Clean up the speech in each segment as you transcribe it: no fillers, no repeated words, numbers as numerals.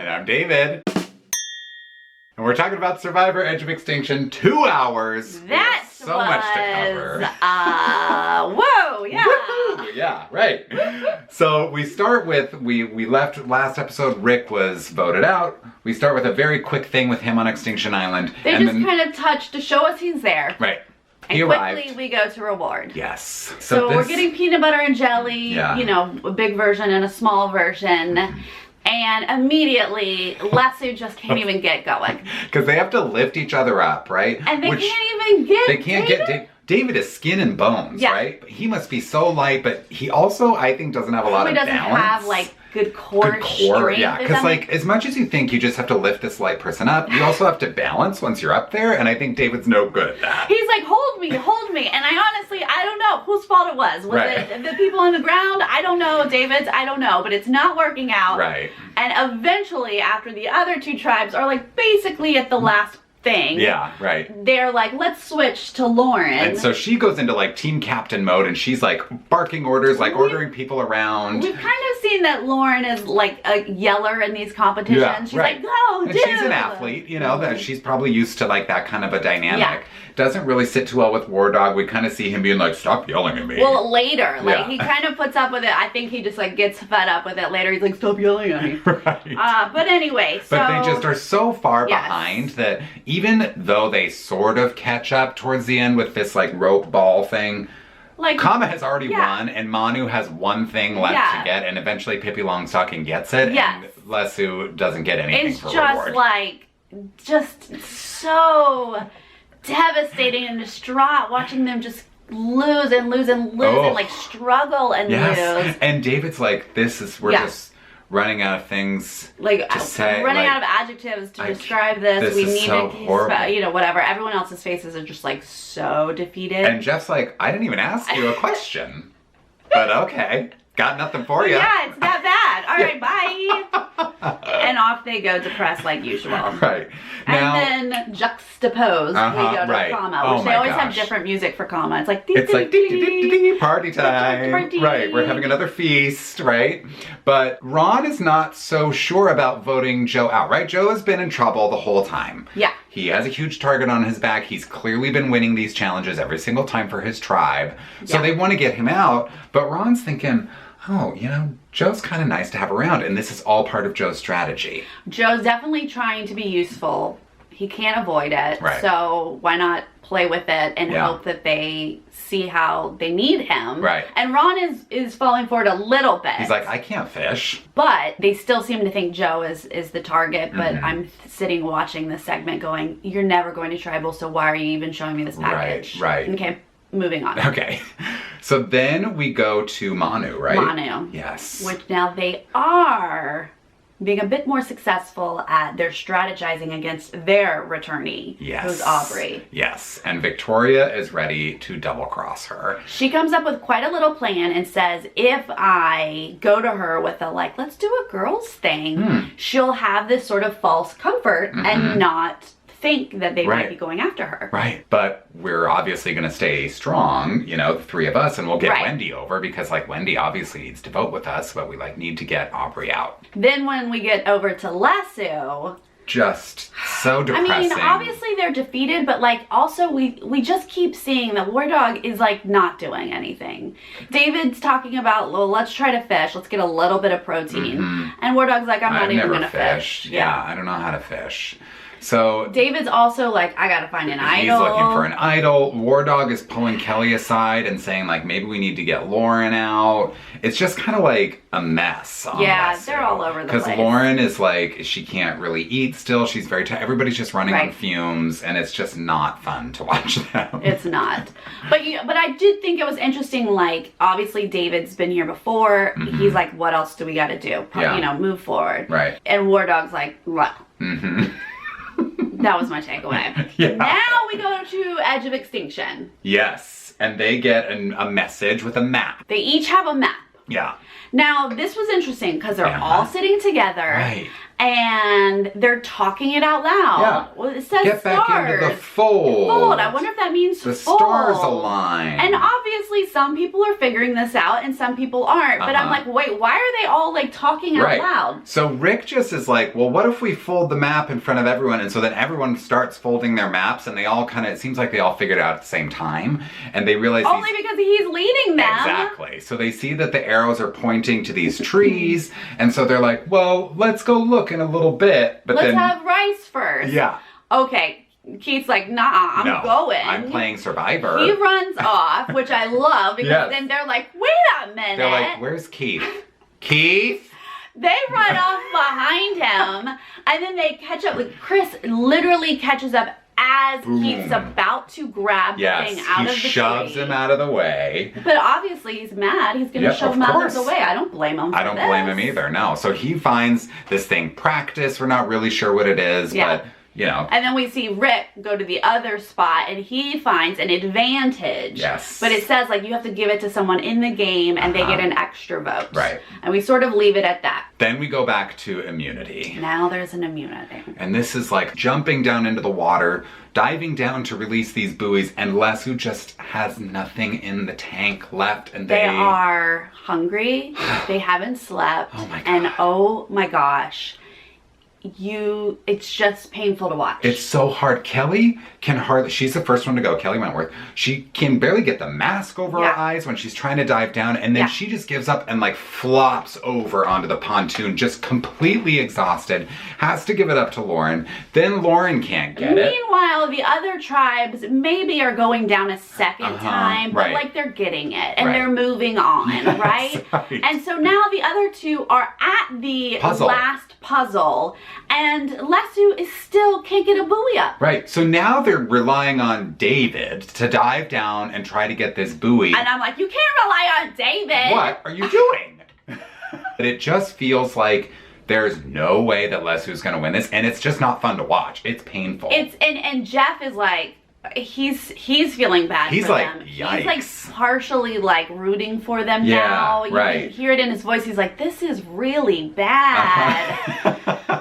And I'm David. And we're talking about Survivor Edge of Extinction, 2 hours. That so much to cover. Whoa, yeah. Woo-hoo, yeah, right. So we start with, we left last episode, Rick was voted out. We start with a very quick thing with him on Extinction Island. They just kind of touch to show us he's there. Right. And quickly we go to reward. Yes. So we're getting peanut butter and jelly, you know, a big version and a small version. And immediately, Lesu just can't even get going. Because they have to lift each other up, right? And they can't even get They can't get David is skin and bones, right? He must be so light, but he also, I think, doesn't have a lot of balance. He doesn't have, like, good core strength. Yeah, because, like, as much as you think you just have to lift this light person up, you also have to balance once you're up there, and I think David's no good at that. He's like, hold me, and I honestly, I don't know whose fault it was. Was it the people on the ground? I don't know. David's, I don't know, but it's not working out. Right. And eventually, after the other two tribes are, like, basically at the last thing. Yeah, right. They're like, let's switch to Lauren. And so she goes into like team captain mode and she's like barking orders, like ordering people around. We've kind of seen that Lauren is like a yeller in these competitions. Yeah, she's like, go, dude. And she's an athlete, you know, that she's probably used to like that kind of a dynamic. Doesn't really sit too well with War Dog. We kind of see him being like, stop yelling at me. Well, later, like he kind of puts up with it. I think he just like gets fed up with it later. He's like, stop yelling at me. Right. But anyway, so. But they just are so far behind that even though they sort of catch up towards the end with this like rope ball thing, like Kama has already won and Manu has one thing left to get, and eventually Pippi Longstocking gets it, and Lesu doesn't get anything for reward. It's just like, just so devastating and distraught watching them just lose and lose and lose and like struggle and lose. And David's like, we're just running out of things to say. Running out of adjectives to describe this. We need to, you know, whatever. Everyone else's faces are just like so defeated. And Jeff's like, I didn't even ask you a question. But okay. Got nothing for you. Yeah, it's that bad. All right, bye. And off they go, depressed like usual. Right. Now, and then juxtaposed, we go to Kama, which they always have different music for Kama. It's like, party time. Right, we're having another feast, right? But Ron is not so sure about voting Joe out, right? Joe has been in trouble the whole time. Yeah. He has a huge target on his back. He's clearly been winning these challenges every single time for his tribe. So they want to get him out, but Ron's thinking, oh, you know, Joe's kind of nice to have around, and this is all part of Joe's strategy. Joe's definitely trying to be useful. He can't avoid it, so why not play with it and hope that they see how they need him. Right. And Ron is falling for it a little bit. He's like, I can't fish. But they still seem to think Joe is the target, but I'm sitting watching this segment going, you're never going to tribal, so why are you even showing me this package? Right. Okay. Moving on. Okay. So then we go to Manu, right? Manu. Yes. Which now they are being a bit more successful at their strategizing against their returnee, who's Aubrey. Yes. And Victoria is ready to double cross her. She comes up with quite a little plan and says, if I go to her with a like, let's do a girls thing, she'll have this sort of false comfort and not think that they might be going after her. Right. But we're obviously going to stay strong, you know, the three of us, and we'll get Wendy over because like Wendy obviously needs to vote with us, but we like need to get Aubrey out. Then when we get over to Lesu, just so depressing. I mean, obviously they're defeated, but like also we just keep seeing that War Dog is like not doing anything. David's talking about, well, let's try to fish. Let's get a little bit of protein. And War Dog's like, I'm not even going to fish. Yeah, I don't know how to fish. So David's also like, I gotta find an idol. He's looking for an idol. War Dog is pulling Kelly aside and saying like, maybe we need to get Lauren out. It's just kind of like a mess. They're all over the place. Because Lauren is like, she can't really eat still. She's very tired. Everybody's just running on fumes, and it's just not fun to watch them. It's not. But I did think it was interesting. Like, obviously David's been here before. He's like, what else do we got to do? You know, move forward. Right. And War Dog's like, what? That was my takeaway. Now we go to Edge of Extinction. Yes. And they get a message with a map. They each have a map. Yeah. Now, this was interesting because they're all sitting together. Right. and they're talking it out loud. Yeah. Well, it says Get back stars. into the fold. I wonder if that means the fold. stars align. And obviously some people are figuring this out and some people aren't. But I'm like, wait, why are they all like talking out loud? So Rick just is like, well, what if we fold the map in front of everyone? And so then everyone starts folding their maps and they all kind of, it seems like they all figured it out at the same time. And they realize only because he's leading them. Exactly. So they see that the arrows are pointing to these trees. And so they're like, well, let's go look in a little bit. But let's have rice first. Yeah. Okay. Keith's like, nah, I'm going. I'm playing Survivor. He runs off, which I love because then they're like, wait a minute. They're like, where's Keith? Keith? They run off behind him and then they catch up. Like Chris literally catches up as Keith's about to grab the thing out of the tree. He shoves him out of the way. But obviously he's mad. He's going to shove him out of the way. I don't blame him for I don't blame him either, no. So he finds this thing practice. We're not really sure what it is, but... You know. And then we see Rick go to the other spot and he finds an advantage. Yes. But it says like you have to give it to someone in the game and they get an extra vote. Right. And we sort of leave it at that. Then we go back to immunity. Now there's an immunity. And this is like jumping down into the water, diving down to release these buoys, and Lesu just has nothing in the tank left. And they are hungry. They haven't slept. Oh my God. And oh my gosh. It's just painful to watch. It's so hard. Kelly can hardly, she's the first one to go, Kelly Wentworth. She can barely get the mask over her eyes when she's trying to dive down, and then she just gives up and like flops over onto the pontoon, just completely exhausted, has to give it up to Lauren. Then Lauren can't get it. Meanwhile, the other tribes maybe are going down a second time, but like they're getting it and they're moving on, right? And so now the other two are at the last puzzle, and Lesu is still can't get a buoy up. Right. So now they're relying on David to dive down and try to get this buoy. And I'm like, you can't rely on David. What are you doing? But it just feels like there's no way that Lesu's gonna win this, and it's just not fun to watch. It's painful. And Jeff is like, he's feeling bad for them. Yikes. He's like partially like rooting for them now. You can hear it in his voice. He's like, this is really bad.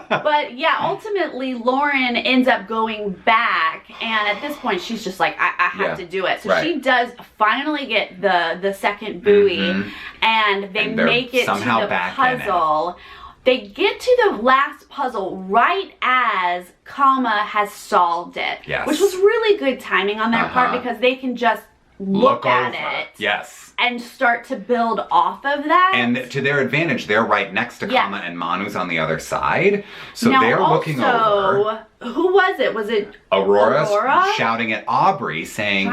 But yeah, ultimately Lauren ends up going back, and at this point she's just like, I have to do it. So she does finally get the second buoy, and they make it to the puzzle. They get to the last puzzle right as Kama has solved it. Yes. Which was really good timing on their part because they can just look at it. Yes. And start to build off of that. And to their advantage, they're right next to Kama, and Manu's on the other side. So now they're looking over. Who was it? Was it Aurora? Shouting at Aubrey, saying,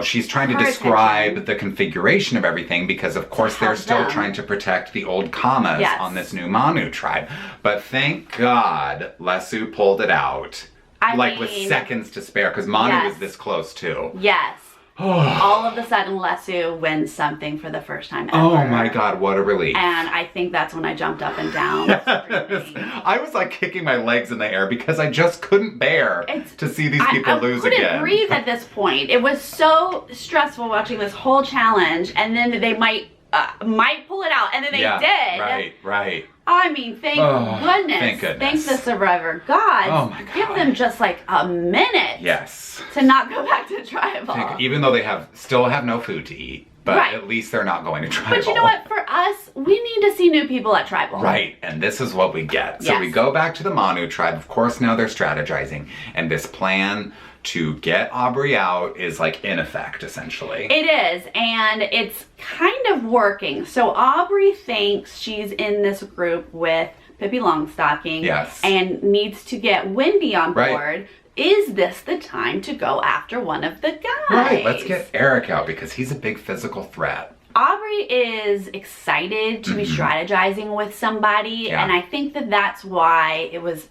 she's trying to describe the configuration of everything, because of course they're still trying to protect the old Kamas on this new Manu tribe. But thank God Lesu pulled it out. With seconds to spare, because Manu was this close too. Yes. All of a sudden, Lesu wins something for the first time ever. Oh my God, what a relief. And I think that's when I jumped up and down. Yes. I was like kicking my legs in the air because I just couldn't bear to see these people lose again. I couldn't breathe at this point. It was so stressful watching this whole challenge, and then they might pull it out, and then they did. Right. I mean, thank goodness. Thank the Survivor God. Give them just like a minute. Yes. To not go back to tribal. Even though they still have no food to eat, but at least they're not going to tribal. But you know what? For us, we need to see new people at tribal. Right, and this is what we get. So we go back to the Manu tribe. Of course, now they're strategizing, and this plan to get Aubrey out is like in effect, essentially. It is, and it's kind of working. So Aubrey thinks she's in this group with Pippi Longstocking and needs to get Wendy on board. Is this the time to go after one of the guys? Right, let's get Eric out because he's a big physical threat. Aubrey is excited to be strategizing with somebody, and I think that's why it was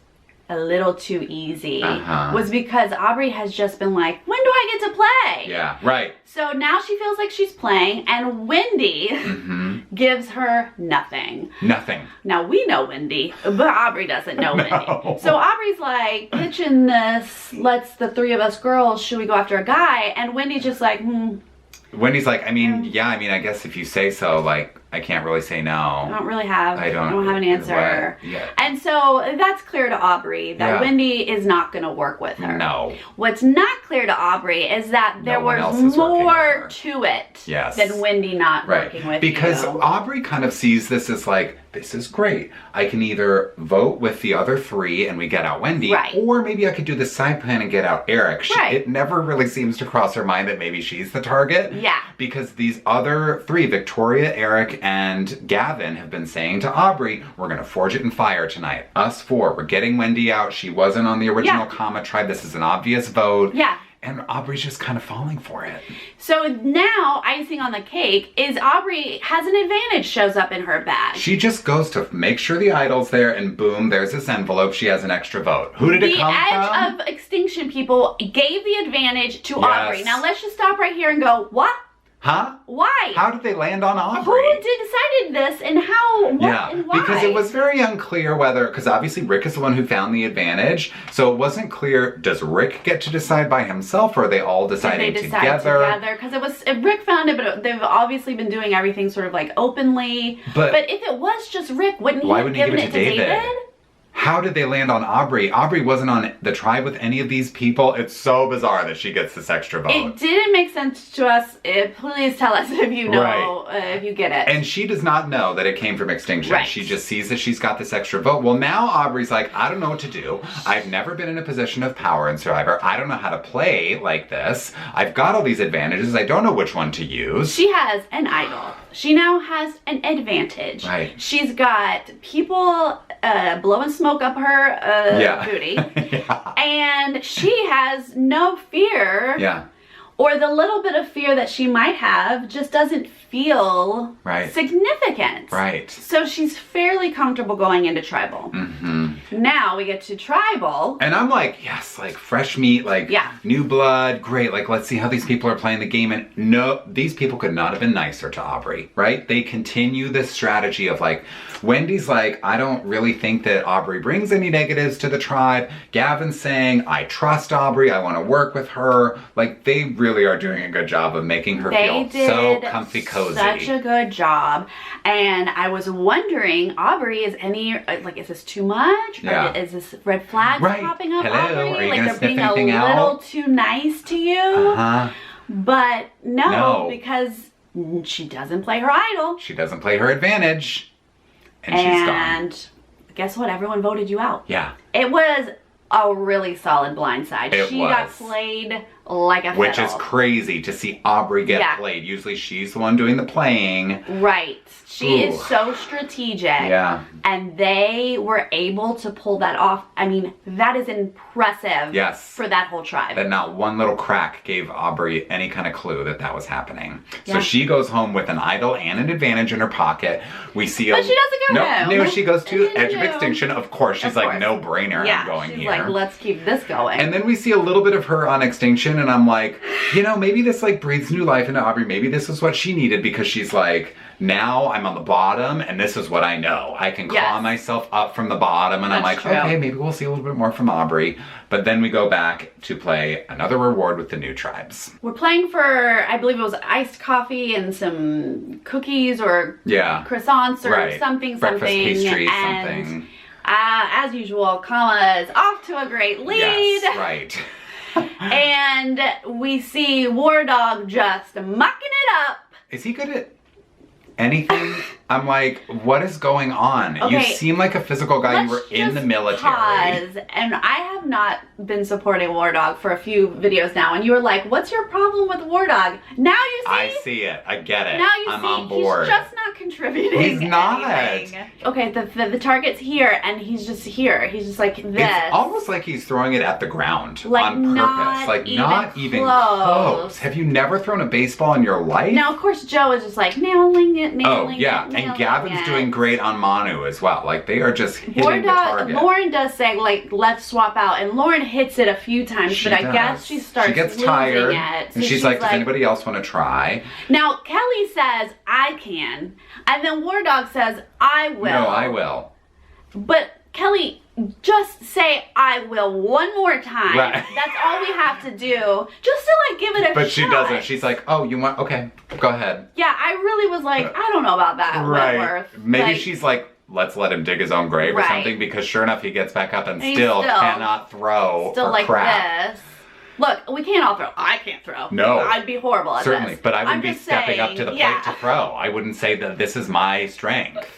a little too easy, was because Aubrey has just been like, when do I get to play? Yeah, right. So now she feels like she's playing, and Wendy gives her nothing. Nothing. Now we know Wendy, but Aubrey doesn't know Wendy. So Aubrey's like, pitching this, let's the three of us girls, should we go after a guy? And Wendy's just like, Wendy's like, I mean, I guess if you say so, like, I can't really say no. I don't have an answer. Yeah. And so that's clear to Aubrey that Wendy is not going to work with her. No. What's not clear to Aubrey is that there was more to it than Wendy not working with because you. Aubrey kind of sees this as like, this is great. I can either vote with the other 3 and we get out Wendy, or maybe I could do the side plan and get out Eric. It never really seems to cross her mind that maybe she's the target. Yeah. Because these other 3, Victoria, Eric, and Gavin, have been saying to Aubrey, we're going to forge it in fire tonight. Us 4, we're getting Wendy out. She wasn't on the original Kama tribe. This is an obvious vote. Yeah. And Aubrey's just kind of falling for it. So now, icing on the cake is Aubrey has an advantage shows up in her bag. She just goes to make sure the idol's there and boom, there's this envelope. She has an extra vote. Who did it come from? The Edge of Extinction people gave the advantage to Aubrey. Now let's just stop right here and go, what? Huh? Why? How did they land on Aubrey? Who decided this and how, what, and why? Because it was very unclear whether, because obviously Rick is the one who found the advantage, so it wasn't clear, does Rick get to decide by himself or are they all deciding together? Because it was, Rick found it, but they've obviously been doing everything sort of like openly. But if it was just Rick, wouldn't he have given it to David? How did they land on Aubrey? Aubrey wasn't on the tribe with any of these people. It's so bizarre that she gets this extra vote. It didn't make sense to us. Please tell us if you know, if you get it. And she does not know that it came from Extinction. She just sees that she's got this extra vote. Well, now Aubrey's like, I don't know what to do. I've never been in a position of power in Survivor. I don't know how to play like this. I've got all these advantages. I don't know which one to use. She has an idol. She now has an advantage. She's got people blowing smoke up her booty. And she has no fear. Or the little bit of fear that she might have just doesn't feel significant. So she's fairly comfortable going into Tribal. Now we get to Tribal. And I'm like, yes, like fresh meat, like new blood, great. Like, let's see how these people are playing the game. And no, these people could not have been nicer to Aubrey, right? They continue this strategy of like, Wendy's like, I don't really think that Aubrey brings any negatives to the tribe. Gavin's saying, I trust Aubrey. I want to work with her. Like, they really are doing a good job of making her feel so comfy cozy. Such a good job. And I was wondering, Aubrey, is this too much? Or is this red flags popping up, Aubrey? Are you like gonna they're being a little too nice to you? But no, because she doesn't play her idol. She doesn't play her advantage. And she's gone. And guess what? Everyone voted you out. It was a really solid blindside. She got played like a Which fiddle. is crazy to see Aubrey get played. Usually she's the one doing the playing. She is so strategic. And they were able to pull that off. I mean, that is impressive for that whole tribe. That not one little crack gave Aubrey any kind of clue that that was happening. So she goes home with an idol and an advantage in her pocket. We see But she doesn't go home. No, she goes to Edge of Extinction. Of course, she's like, no brainer, I'm going she's here. like, let's keep this going. And then we see a little bit of her on Extinction, and I'm like, you know, maybe this like breathes new life into Aubrey. Maybe this is what she needed, because she's like, now I'm on the bottom and this is what I know. I can claw myself up from the bottom, and I'm like, okay, maybe we'll see a little bit more from Aubrey. But then we go back to play another reward with the new tribes. We're playing for, I believe it was iced coffee and some cookies or croissants or something. Breakfast pastries, something. As usual, Kama is off to a great lead. Yes, and we see War Dog just mucking it up. Is he good at anything? I'm like, what is going on? Okay, you seem like a physical guy. You were in the military. And I have not been supporting War Dog for a few videos now, and you were like, what's your problem with War Dog? Now you see. I see it. I get it. Now you I'm see, on board. he's just not contributing. He's not. Anything. Okay, the target's here, and he's just here. He's just like this. It's almost like he's throwing it at the ground like on purpose. Like not even close. Have you never thrown a baseball in your life? Now, of course, Joe is just like nailing it. And Gavin's doing great on Manu as well. Like, they are just hitting the target. Lauren does say, like, let's swap out. And Lauren hits it a few times, but I guess she starts losing it. She gets tired. So and she's like, does anybody else want to try? Now, Kelly says, I can. And then War Dog says, I will. No, I will. But Kelly, Joe just say I will one more time. Right. That's all we have to do. Just to like give it a shot. But she doesn't. She's like, oh, you want, okay, go ahead. Yeah, I really was like, I don't know about that, Wentworth. Maybe she's like, let's let him dig his own grave or something, because sure enough, he gets back up and still cannot throw still or like crap. This. Look, we can't all throw. I can't throw. No. I'd be horrible at Certainly, this. but I wouldn't be stepping up to the plate to throw. I wouldn't say that this is my strength.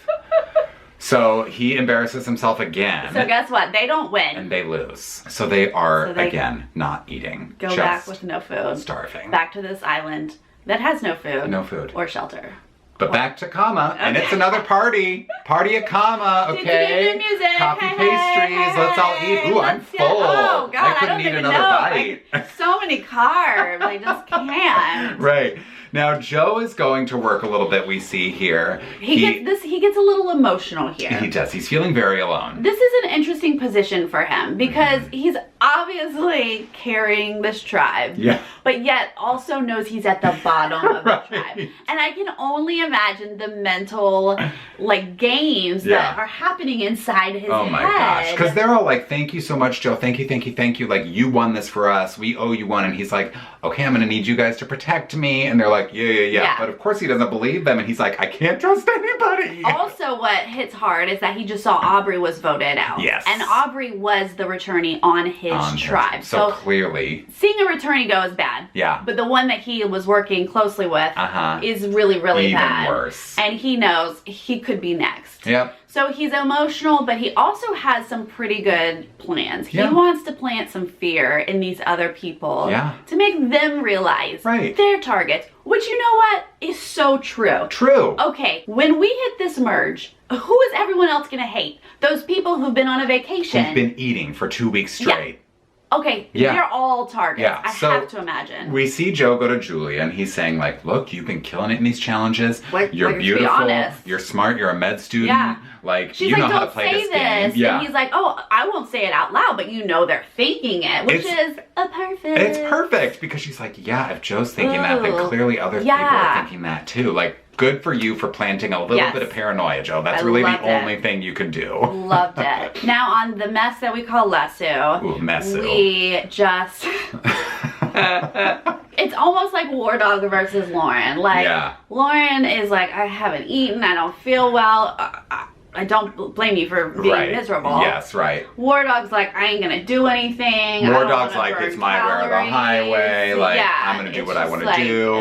So he embarrasses himself again. So guess what? They don't win. And they lose. So they are, again, not eating. Go back with no food. Starving. Back to this island that has no food. No food. Or shelter. But back to Kama, and it's another party. Party at Kama, okay? Music. Coffee pastries, let's all eat. Ooh, I'm full. Oh, God, I couldn't eat another bite. Like, so many carbs, I just can't. Right. Now, Joe is going to work a little bit, we see here. He gets a little emotional here. He does. He's feeling very alone. This is an interesting position for him because he's obviously carrying this tribe. Yeah. But yet also knows he's at the bottom of the tribe. And I can only imagine the mental like games that are happening inside his head. Oh my gosh. Because they're all like, thank you so much, Joe. Thank you, thank you, thank you. Like, you won this for us. We owe you one. And he's like, okay, I'm going to need you guys to protect me. And they're like, yeah. But of course he doesn't believe them. And he's like, I can't trust anybody. Also, what hits hard is that he just saw Aubrey was voted out. Yes. And Aubrey was the returnee on his tribe. So clearly. Seeing a returnee go is bad. Yeah. But the one that he was working closely with is really, really bad. Even worse. And he knows he could be next. Yep. So he's emotional, but he also has some pretty good plans. He wants to plant some fear in these other people to make them realize their targets, which, you know what, is so true. True. Okay, when we hit this merge, who is everyone else going to hate? Those people who've been on a vacation. Who've been eating for 2 weeks straight. Okay, they're all targets. I have to imagine. We see Joe go to Julia and he's saying like, look, you've been killing it in these challenges. You're beautiful. You're smart. You're a med student. Yeah. Like, she's you know like, how to play this game. Yeah. And he's like, oh, I won't say it out loud, but you know they're thinking it, which is a perfect. It's perfect because she's like, yeah, if Joe's thinking that, then clearly other people are thinking that too. Like, good for you for planting a little bit of paranoia, Joe. That's really the only thing you can do. Loved it. Now on the mess that we call Lesu, we just... It's almost like War Dog versus Lauren. Like, Lauren is like, I haven't eaten, I don't feel well. I don't blame you for being miserable. Yes, right. War Dog's like, I ain't gonna do anything. War Dog's like, it's my way or the highway. Like, I'm gonna do what I want to do.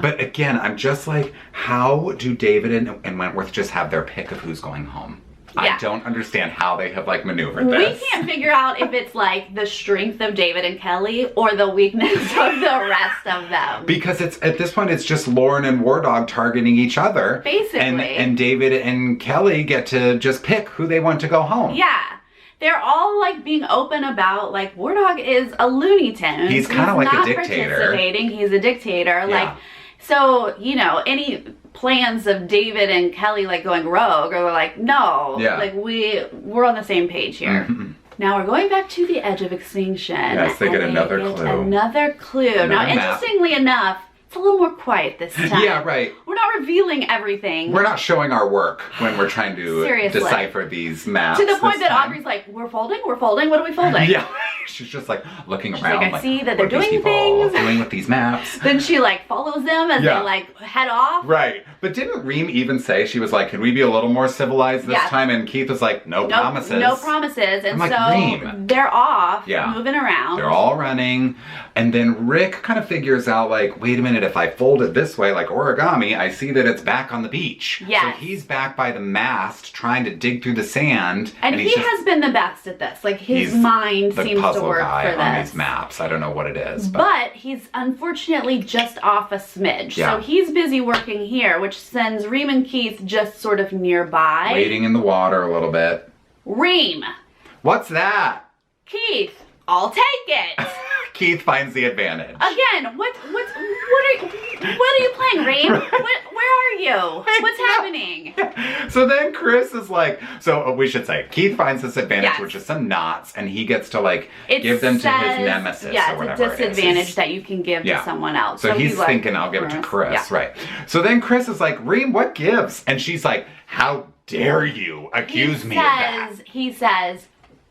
But again, I'm just like, how do David and Wentworth just have their pick of who's going home? I don't understand how they have like maneuvered this. We can't figure out if it's like the strength of David and Kelly or the weakness of the rest of them. Because it's at this point it's just Lauren and War Dog targeting each other. Basically. And David and Kelly get to just pick who they want to go home. Yeah. They're all like being open about like War Dog is a Looney Tune. He's kind of like a dictator. He's a dictator. Like, so, you know, any plans of David and Kelly like going rogue, or like, no, like we're on the same page here. Now we're going back to the edge of extinction. Yes, they get another clue. Another clue. Now, interestingly enough, it's a little more quiet this time. Yeah, right. We're not revealing everything. We're not showing our work when we're trying to decipher these maps. To the point that Aubrey's like, we're folding, what are we folding? Yeah. She's just like looking around. Like, I see that they're doing things. Doing with these maps. Then she like follows them as they like head off. Right. But didn't Reem even say, she was like, can we be a little more civilized this time? And Keith was like, no promises. No promises. And I'm like, so Reem. they're off, moving around. They're all running. And then Rick kind of figures out like, wait a minute, if I fold it this way, like origami, I see that it's back on the beach. Yes. So he's back by the mast trying to dig through the sand. And he has been the best at this. Like his mind seems to work for this. On these maps. I don't know what it is. But he's unfortunately just off a smidge. So he's busy working here, which sends Reem and Keith just sort of nearby. Waiting in the water a little bit. Reem. What's that? Keith, I'll take it. Keith finds the advantage. Again, what are you playing, Reem? Where are you? What's happening? So then Chris is like, so we should say, Keith finds this advantage, which is some knots, and he gets to like give them to his nemesis or whatever. It's a disadvantage that you can give to someone else. So he's thinking, I'll give it to Chris, right? So then Chris is like, Reem, what gives? And she's like, how dare you accuse me of that? He says,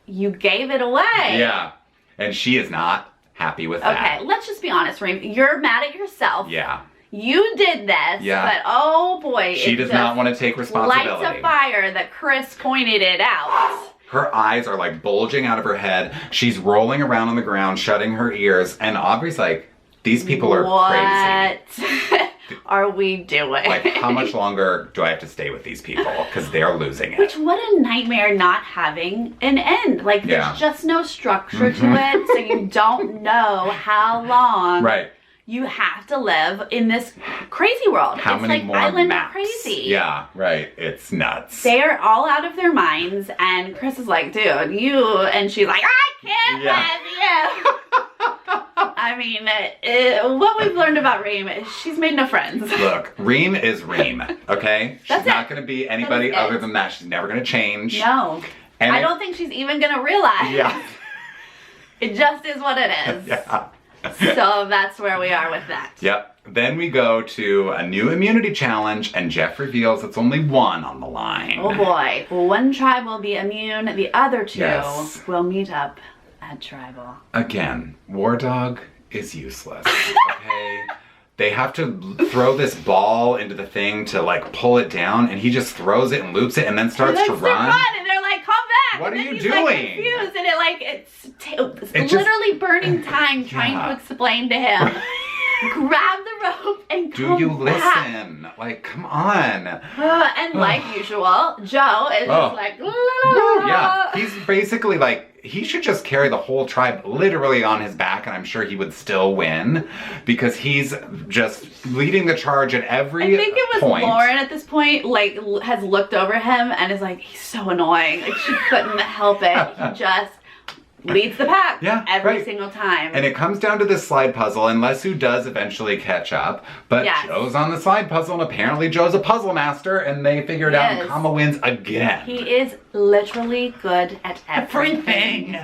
you gave it away. Yeah. And she is not happy with that. Okay, let's just be honest, Reem. You're mad at yourself. Yeah. You did this, but oh boy. She does not want to take responsibility. Lights a fire that Chris pointed it out. Her eyes are like bulging out of her head. She's rolling around on the ground, shutting her ears. And Aubrey's like, these people are crazy. What are we doing? Like, how much longer do I have to stay with these people? Because they're losing it. Which, what a nightmare not having an end. Like, there's just no structure to it. So you don't know how long you have to live in this crazy world. How many more island maps? Crazy. Yeah, right. It's nuts. They are all out of their minds, and Chris is like, dude, you, and she's like, I can't have you. I mean, what we've learned about Reem is she's made no friends. Look, Reem is Reem, okay? She's not going to be anybody other than that. She's never going to change. No. And I don't think she's even going to realize. Yeah. It just is what it is. Yeah. So that's where we are with that. Yep. Then we go to a new immunity challenge, and Jeff reveals it's only one on the line. Oh boy. One tribe will be immune. The other two will meet up at tribal. Again, War Dog is useless. Okay? They have to throw this ball into the thing to like pull it down, and he just throws it and loops it and then starts to run. And they're like, come back. What and are you he's doing? Like, confused, and it's literally burning time trying to explain to him. Grab the rope and come Do you back. listen? Like, come on. And like usual, Joe is just like, la, la, la. Yeah, he's basically like, he should just carry the whole tribe literally on his back, and I'm sure he would still win because he's just leading the charge at every point. I think it was Lauren at this point, like, has looked over him and is like, he's so annoying. Like, she couldn't help it. He just leads the pack every single time. And it comes down to this slide puzzle, and Lesu does eventually catch up, but Joe's on the slide puzzle, and apparently Joe's a puzzle master, and they figure it out, and Kama wins again. He is literally good at everything.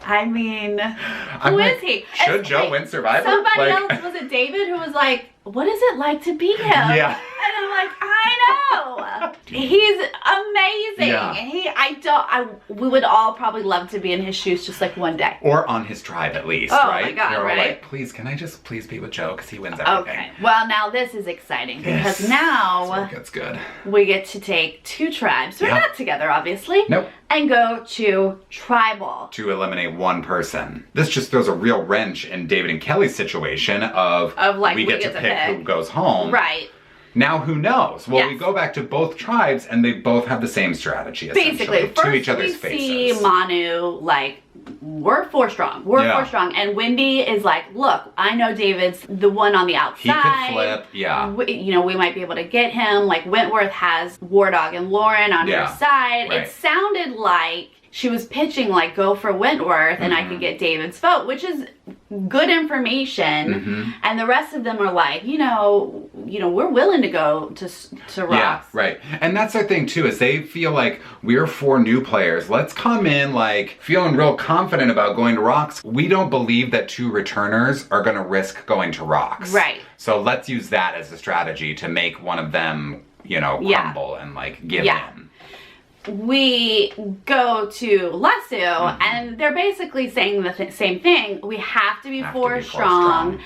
I mean, who is he? Should Joe win Survivor? Somebody else, was it David, who was like, what is it like to be him? Yeah. And I'm like, I know. He's amazing. Yeah. We would all probably love to be in his shoes just like one day. Or on his tribe at least, right? Oh my God, They're all like, please, can I just please be with Joe because he wins everything. Okay. Well, now this is exciting because now that's good. We get to take two tribes. We're not together, obviously. Nope. And go to tribal. To eliminate one person. This just throws a real wrench in David and Kelly's situation of like, we get to pick who goes home. Right. Now who knows? Well, we go back to both tribes and they both have the same strategy, essentially, to each other's faces. We see Manu, like, we're 4 strong. We're 4 strong. And Wendy is like, look, I know David's the one on the outside. He could flip, we might be able to get him. Like, Wentworth has War Dog and Lauren on her side. Right. It sounded like she was pitching, like, go for Wentworth and I could get David's vote, which is good information. And the rest of them are like, we're willing to go to Rocks. Yeah, right. And that's their thing too, is they feel like we're 4 new players. Let's come in like feeling real confident about going to Rocks. We don't believe that 2 returners are gonna risk going to Rocks. Right. So let's use that as a strategy to make one of them, crumble and like give in. We go to Lesu, and they're basically saying the same thing. We have to be 4 strong.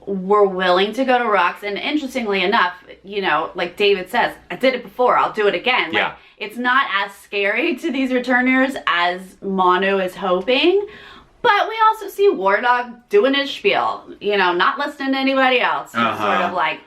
We're willing to go to Rocks. And interestingly enough, like David says, I did it before, I'll do it again. Like, it's not as scary to these returners as Manu is hoping. But we also see War Dog doing his spiel, not listening to anybody else. Sort of like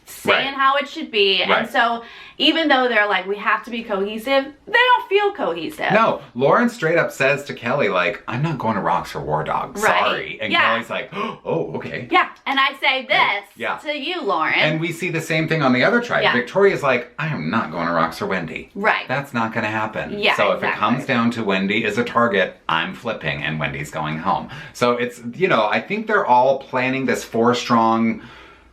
saying how it should be. And so even though they're like, we have to be cohesive, they don't feel cohesive. No, Lauren straight up says to Kelly, like, I'm not going to Rocks for War Dog, sorry. And Kelly's like, oh, okay. Yeah, and I say this to you, Lauren. And we see the same thing on the other tribe. Victoria's like, I am not going to Rocks for Wendy. Right. That's not going to happen. Yeah, so if it comes down to Wendy as a target, I'm flipping and Wendy's going home. So it's, I think they're all planning this 4 strong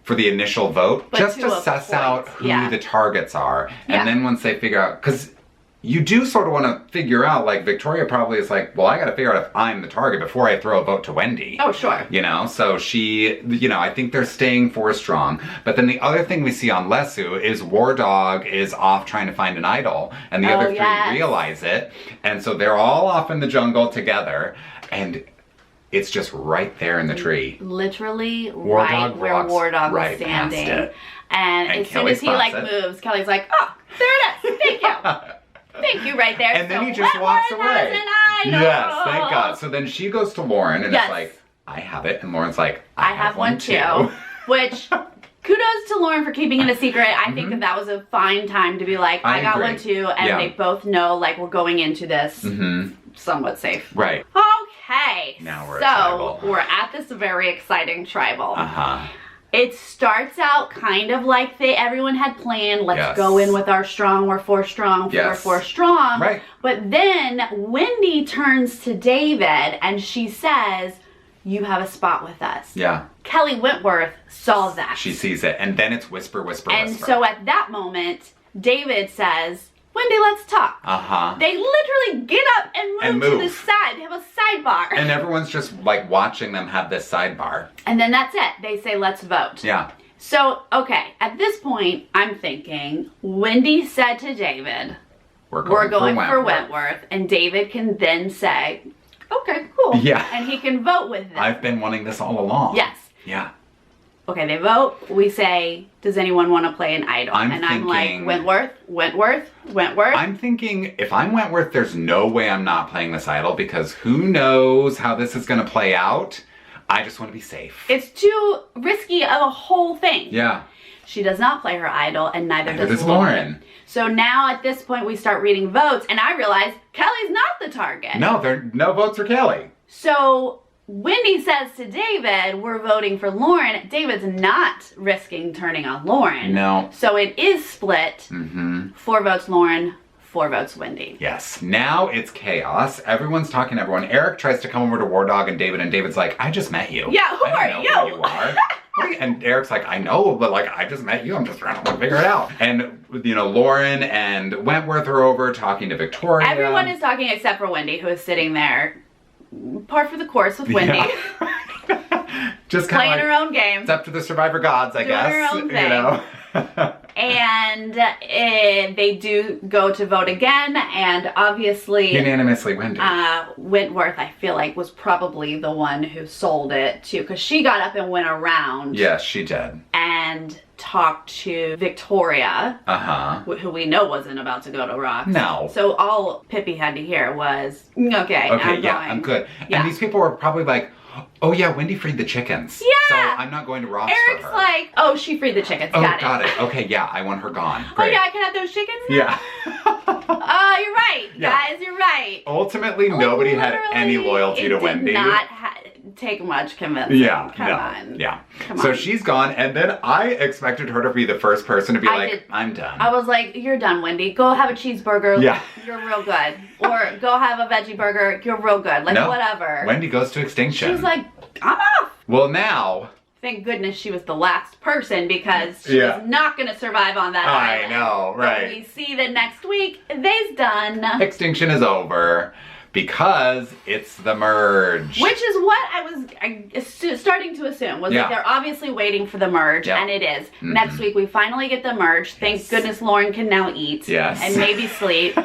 for the initial vote, just to suss out who the targets are. And then once they figure out, because you do sort of want to figure out, like, Victoria probably is like, well, I got to figure out if I'm the target before I throw a vote to Wendy. Oh, sure. You know, so she, you know, I think they're staying 4 strong. But then the other thing we see on Lesu is War Dog is off trying to find an idol, and the other 3 realize it. And so they're all off in the jungle together, and it's just right there in the tree. Literally right where War Dog was standing. And as soon as he, like, moves, Kelly's like, oh, there it is. Thank you. Thank you right there. And then he just walks away. Yes, thank God. So then she goes to Lauren and it's like, I have it. And Lauren's like, I have one too. Which, kudos to Lauren for keeping it a secret. I think that was a fine time to be like, I got one too. And they both know, like, we're going into this somewhat safe. Right. Okay. Now we're at tribal. We're at this very exciting tribal. It starts out kind of like everyone had planned. Let's go in with our strong. We're 4 strong. We're 4 strong. Right. But then Wendy turns to David and she says, you have a spot with us. Yeah. Kelly Wentworth saw that. She sees it. And then it's whisper, whisper, and whisper. so at that moment, David says, Wendy, let's talk. They literally get up and move to the side. They have a sidebar. And everyone's just, like, watching them have this sidebar. And then that's it. They say, let's vote. Yeah. So, okay, at this point, I'm thinking, Wendy said to David, we're going for Wentworth. And David can then say, okay, cool. Yeah. And he can vote with them. I've been wanting this all along. Yes. Yeah. Okay, they vote. We say, does anyone want to play an idol? I'm like, Wentworth, Wentworth, Wentworth. I'm thinking, if I'm Wentworth, there's no way I'm not playing this idol because who knows how this is going to play out. I just want to be safe. It's too risky of a whole thing. Yeah. She does not play her idol, and neither does Lauren. So now at this point, we start reading votes, and I realize Kelly's not the target. No, no votes for Kelly. So Wendy says to David, we're voting for Lauren. David's not risking turning on Lauren. No. So it is split. 4 votes Lauren, 4 votes Wendy. Yes. Now it's chaos. Everyone's talking to everyone. Eric tries to come over to War Dog and David's like, I just met you. Yeah, who are you? Who you are. And Eric's like, I know, but, like, I just met you. I'm just trying to figure it out. And, you know, Lauren and Wentworth are over talking to Victoria. Everyone is talking except for Wendy, who is sitting there, par for the course with Wendy. Yeah. Just kind of playing her own game. It's up to the Survivor gods, I guess. Doing her own thing. You know? And they do go to vote again, and obviously unanimously Wendy. Wentworth, I feel like, was probably the one who sold it too, because she got up and went around. Yes, she did. And talked to Victoria, who we know wasn't about to go to Rocks. No. So all Pippi had to hear was, okay, I'm good. Yeah. And these people were probably like, oh yeah, Wendy freed the chickens. Yeah. So I'm not going to Ross Eric's for her. like, oh, she freed the chickens. Oh, got it. Okay, yeah, I want her gone. Great. Oh yeah, I can have those chickens now? Yeah. Oh, you're right, guys, you're right. Ultimately, nobody had any loyalty to Wendy. It did not take much convincing. Yeah, Come on. Yeah. So she's gone, and then I expected her to be the first person to be I'm done. I was like, you're done, Wendy. Go have a cheeseburger. Yeah. You're real good. Or go have a veggie burger. You're real good. Like, whatever. Wendy goes to Extinction. She's like, I'm off. Well, now... Thank goodness she was the last person, because she was not going to survive on that island. I know, right. And we see that next week, they's done. Extinction is over. Because it's the merge. Which is what I was starting to assume. Was that they're obviously waiting for the merge, and it is. Next week we finally get the merge. Thank goodness Lauren can now eat. And maybe sleep.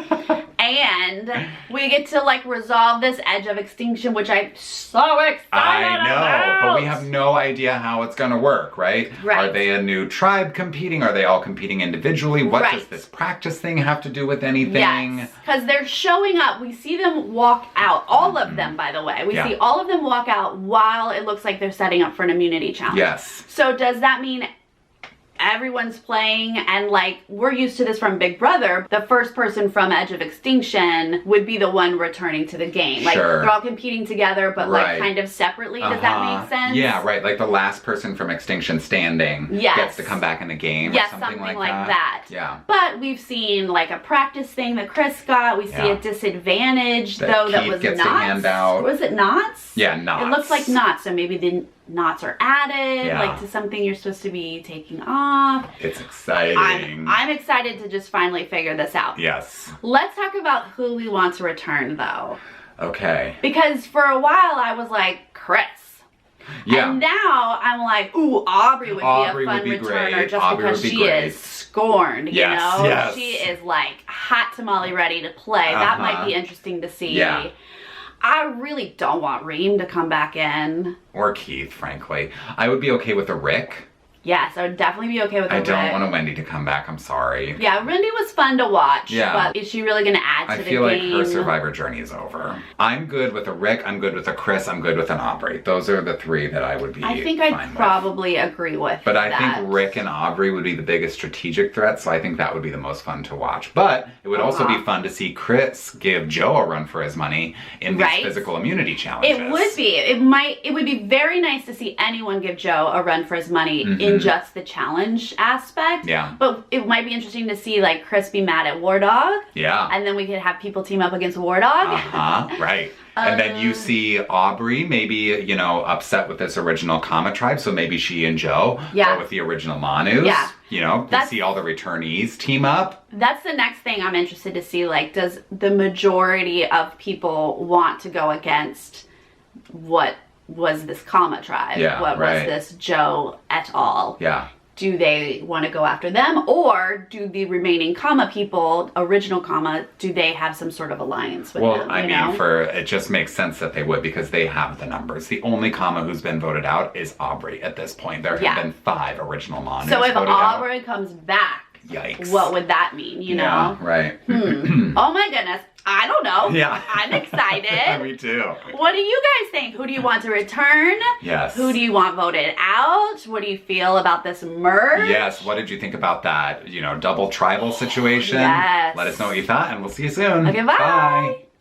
And we get to, like, resolve this edge of extinction, which I'm so excited about. But we have no idea how it's going to work, right? Are they a new tribe competing? Are they all competing individually? What does this practice thing have to do with anything? Yes, because they're showing up. We see them walk out. All of them, by the way. We see all of them walk out while it looks like they're setting up for an immunity challenge. Yes. So does that mean everyone's playing, and, like, we're used to this from Big Brother, the first person from Edge of Extinction would be the one returning to the game. Like, they're all competing together, but like kind of separately. Does that make sense? Yeah, right. Like the last person from Extinction standing gets to come back in the game. Yes, or something like that. Yeah. But we've seen, like, a practice thing that Chris got. We see a disadvantage, though, that was gets to hand out. Was it knots? Yeah, knots. It looks like knots, so maybe knots are added, like to something you're supposed to be taking off. It's exciting. I'm excited to just finally figure this out. Yes. Let's talk about who we want to return though. Okay. Because for a while I was like, Chris. Yeah. And now I'm like, ooh, Aubrey would be a fun returner just because she is scorned, you know? Yes. She is like hot tamale ready to play. That might be interesting to see. Yeah. I really don't want Reem to come back in. Or Keith, frankly. I would be okay with a Rick. Yes, I would definitely be okay with a Rick. I don't want a Wendy to come back, I'm sorry. Yeah, Wendy was fun to watch, but is she really going to add to the game? I feel like her Survivor journey is over. I'm good with a Rick, I'm good with a Chris, I'm good with an Aubrey. Those are the three that I would be I think I'd probably agree with But I think Rick and Aubrey would be the biggest strategic threat, so I think that would be the most fun to watch. But it would also be fun to see Chris give Joe a run for his money in these physical immunity challenges. It would be. It would be very nice to see anyone give Joe a run for his money in just the challenge aspect. Yeah. But it might be interesting to see like Chris be mad at War Dog. Yeah. And then we could have people team up against War Dog. Right. And then you see Aubrey maybe, you know, upset with this original Kama tribe, so maybe she and Joe go with the original Manus. Yeah. You know, you see all the returnees team up. That's the next thing I'm interested to see. Like, does the majority of people want to go against what was this Kama tribe? Yeah, what was this Joe et al? Yeah. Do they want to go after them, or do the remaining Kama people, original Kama, do they have some sort of alliance with them? Well, I mean, it just makes sense that they would, because they have the numbers. The only Kama who's been voted out is Aubrey at this point. There have been 5 original Manus. So if Aubrey comes back, yikes, what would that mean, you know? Yeah, right. Oh my goodness. I don't know. Yeah. I'm excited. Me too. What do you guys think? Who do you want to return? Yes. Who do you want voted out? What do you feel about this merge? Yes. What did you think about that, you know, double tribal situation? Yes. Let us know what you thought, and we'll see you soon. Okay, bye.